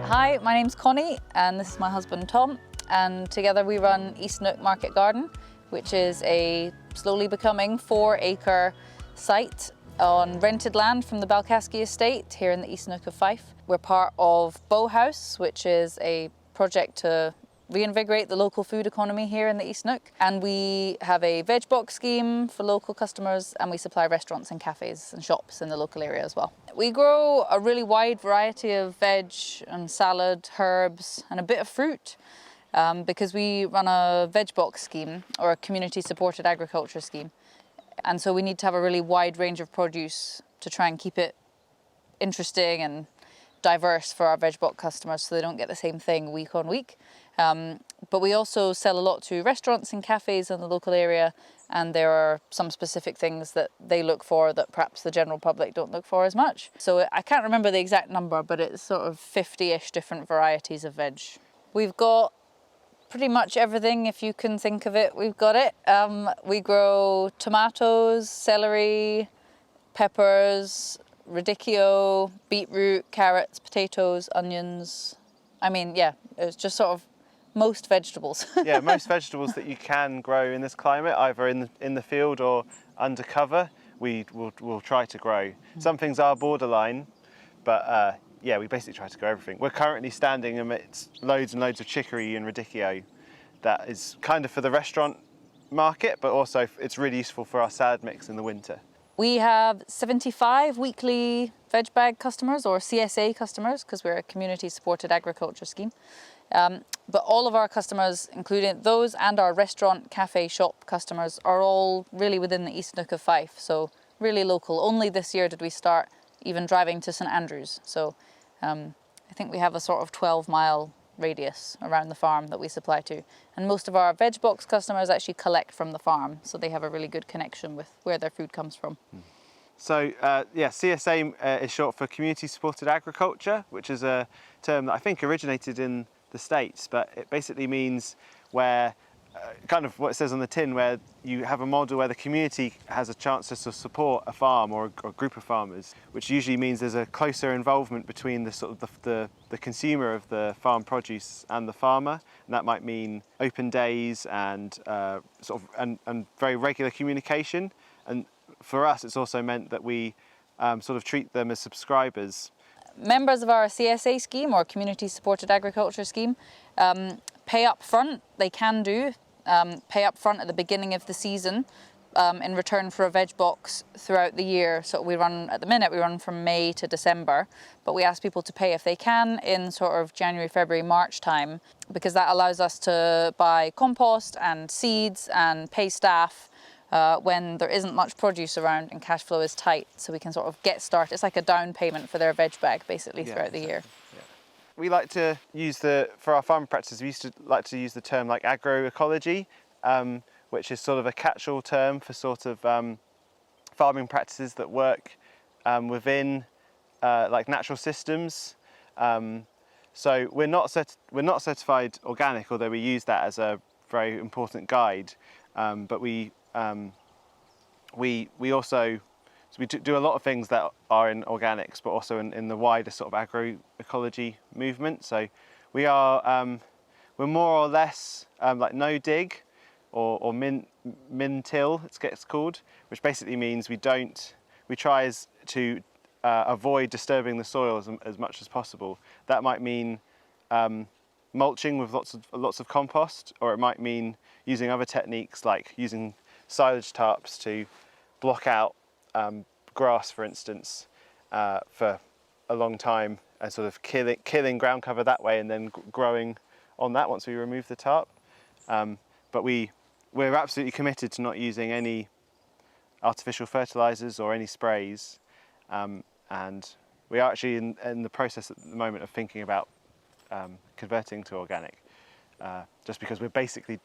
Hi, my name's Connie and this is my husband Tom, and together we run Neuk Market Garden, which is a slowly becoming 4-acre site on rented land from the Balcaski estate here in the East Neuk of Fife. We're part of Bow House, which is a project to reinvigorate the local food economy here in the East Neuk. And we have a veg box scheme for local customers, and we supply restaurants and cafes and shops in the local area as well. We grow a really wide variety of veg and salad, herbs, and a bit of fruit because we run a veg box scheme or a community supported agriculture scheme. And so we need to have a really wide range of produce to try and keep it interesting and diverse for our veg box customers so they don't get the same thing week on week. But we also sell a lot to restaurants and cafes in the local area, and there are some specific things that they look for that perhaps the general public don't look for as much. So I can't remember the exact number, but it's sort of 50-ish different varieties of veg. We've got pretty much everything, if you can think of it, we've got it. We grow tomatoes, celery, peppers, radicchio, beetroot, carrots, potatoes, onions. I mean, yeah, it's just sort of most vegetables. Yeah, most vegetables that you can grow in this climate, either in the field or under cover, we'll try to grow. Some things are borderline, but yeah, we basically try to grow everything. We're currently standing amidst loads and loads of chicory and radicchio. That is kind of for the restaurant market, but also it's really useful for our salad mix in the winter. We have 75 weekly veg bag customers, or CSA customers, because we're a community supported agriculture scheme. But all of our customers, including those and our restaurant, cafe, shop customers, are all really within the East Neuk of Fife, so really local. Only this year did we start even driving to St Andrews. So I think we have a sort of 12-mile radius around the farm that we supply to. And most of our veg box customers actually collect from the farm, so they have a really good connection with where their food comes from. So yeah, CSA is short for Community Supported Agriculture, which is a term that I think originated in the States, but it basically means where, kind of what it says on the tin, where you have a model where the community has a chance to support a farm or a group of farmers, which usually means there's a closer involvement between the sort of the consumer of the farm produce and the farmer, and that might mean open days and and very regular communication. And for us, it's also meant that we sort of treat them as subscribers. Members of our CSA scheme, or Community Supported Agriculture scheme, pay up front. They can do pay up front at the beginning of the season in return for a veg box throughout the year. So we run, at the minute, we run from May to December, but we ask people to pay if they can in sort of January, February, March time, because that allows us to buy compost and seeds and pay staff when there isn't much produce around and cash flow is tight, so we can sort of get started. It's like a down payment for their veg bag basically throughout the year. Yeah. We like to use for our farming practices, we used to like to use the term like agroecology, which is sort of a catch-all term for sort of farming practices that work within like natural systems. So we're not certified organic, although we use that as a very important guide, but we also, so we do a lot of things that are in organics, but also in the wider sort of agroecology movement. So we are, we're more or less like no dig or min till, it gets called, which basically means we try to avoid disturbing the soil as much as possible. That might mean mulching with lots of compost, or it might mean using other techniques like using silage tarps to block out grass, for instance, for a long time, and sort of killing ground cover that way, and then growing on that once we remove the tarp. But we're absolutely committed to not using any artificial fertilizers or any sprays, and we are actually in the process at the moment of thinking about converting to organic, just because we're basically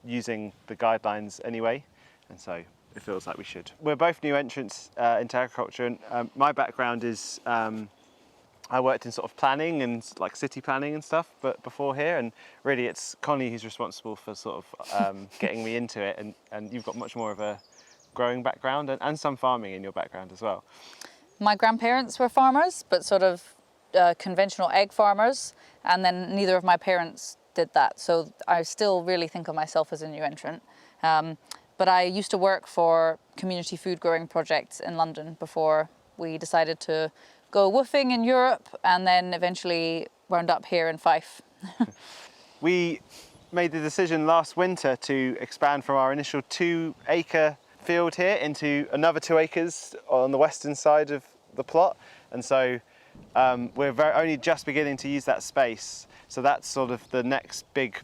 using the guidelines anyway, and so it feels like we should. We're both new entrants into agriculture, and my background is I worked in sort of planning and like city planning and stuff, but before here, and really it's Connie who's responsible for sort of getting me into it, and you've got much more of a growing background and some farming in your background as well. My grandparents were farmers, but sort of conventional egg farmers, and then neither of my parents did that. So I still really think of myself as a new entrant. But I used to work for community food growing projects in London before we decided to go woofing in Europe, and then eventually wound up here in Fife. We made the decision last winter to expand from our initial 2-acre field here into another 2 acres on the western side of the plot, and so we're only just beginning to use that space. So that's sort of the next big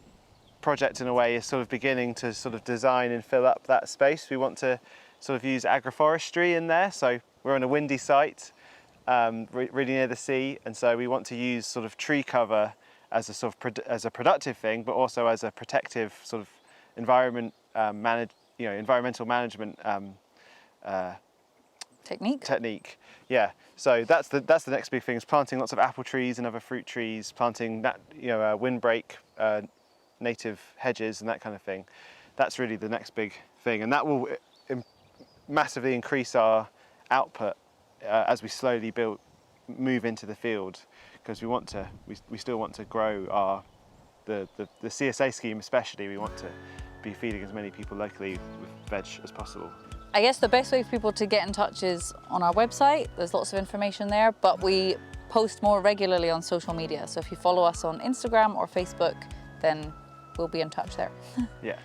project in a way, is sort of beginning to sort of design and fill up that space. We want to sort of use agroforestry in there. So we're on a windy site, really near the sea, and so we want to use sort of tree cover as a sort of as a productive thing, but also as a protective sort of environmental management technique. Yeah. So that's the next big thing, is planting lots of apple trees and other fruit trees, planting windbreak native hedges and that kind of thing. That's really the next big thing, and that will massively increase our output as we slowly move into the field, because we still want to grow the CSA scheme especially. We want to be feeding as many people locally with veg as possible. I guess the best way for people to get in touch is on our website. There's lots of information there, but we post more regularly on social media. So if you follow us on Instagram or Facebook, then we'll be in touch there. Yeah.